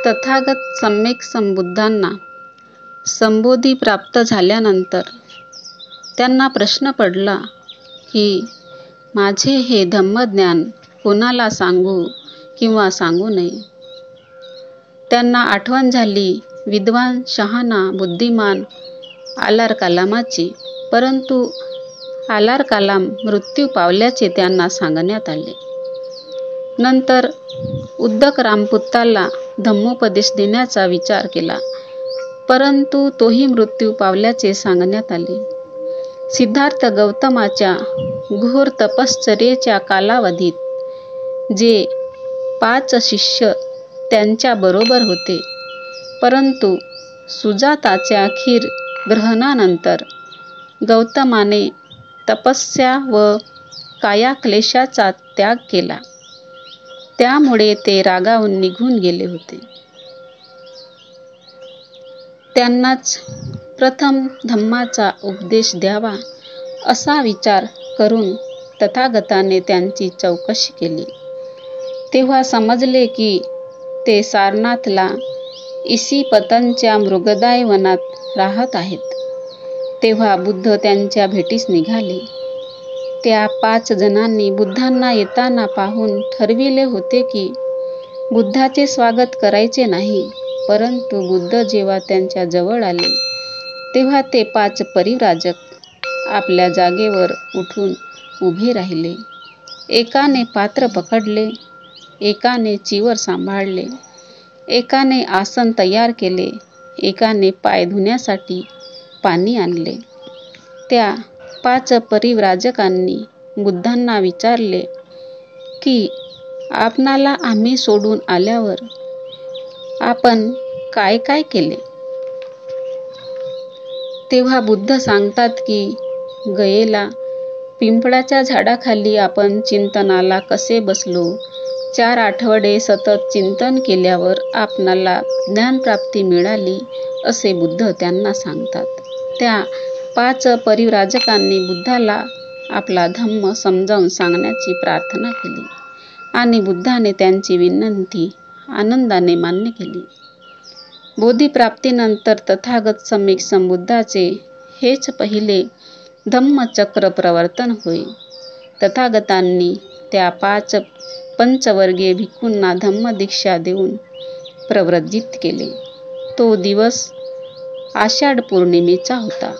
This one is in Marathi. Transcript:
तथागत सम्यक संबुद्धांना संबोधी प्राप्त झाल्यानंतर त्यांना प्रश्न पडला की माझे हे धम्मज्ञान कोणाला सांगू किंवा सांगू नये. त्यांना आठवण झाली विद्वान, शहाणा, बुद्धिमान आलार कलामाची. परंतु आलार कलाम मृत्यू पावल्याचे त्यांना सांगण्यात आले. नंतर उद्दक रामपुत्ताला धम्मोपदेश देण्याचा विचार केला, परंतु तोही मृत्यू पावल्याचे सांगण्यात आले. सिद्धार्थ गौतमाच्या घोर तपश्चर्येच्या कालावधीत जे 5 शिष्य त्यांच्या बरोबर होते, परंतु सुजाताच्या अखेर ग्रहणानंतर गौतमाने तपस्या व कायाक्लेशाचा त्याग केला, त्यामुळे ते रागावून निघून गेले होते. त्यांनाच प्रथम धम्माचा उपदेश द्यावा असा विचार करून तथागताने त्यांची चौकशी केली. तेव्हा समजले की ते सारनाथला इसिपतनच्या मृगदाय वनात राहत आहेत. तेव्हा बुद्ध त्यांच्या भेटीस निघाले. त्या 5 जणांनी बुद्धांना येताना पाहून ठरविले होते की बुद्धाचे स्वागत करायचे नाही. परंतु बुद्ध जेव्हा त्यांच्या जवळ आले तेव्हा ते 5 परिव्राजक आपल्या जागेवर उठून उभे राहिले. एकाने पात्र पकडले, एकाने चिवर सांभाळले, एकाने आसन तयार केले, एकाने पाय धुण्यासाठी पाणी आणले. त्या 5 परिव्राजकांनी बुद्धांना विचारले की आपणाला आम्ही सोडून आल्यावर आपण काय काय केले. तेव्हा बुद्ध सांगतात की गयेला पिंपळाच्या झाडाखाली आपण चिंतनाला कसे बसलो. 4 आठवडे सतत चिंतन केल्यावर आपणाला ज्ञानप्राप्ती मिळाली असे बुद्ध त्यांना सांगतात. त्या 5 परिव्राजकांनी बुद्धाला आपला धम्म समजावून सांगण्याची प्रार्थना केली आणि बुद्धाने त्यांची विनंती आनंदाने मान्य केली. बोधिप्राप्तीनंतर तथागत सम्यक संबुद्धाचे हेच पहिले धम्मचक्र प्रवर्तन होय. तथागतांनी त्या 5 पंचवर्गीय भिक्खूंना धम्मदीक्षा देऊन प्रव्रजित केले. तो दिवस आषाढ पौर्णिमेचा होता.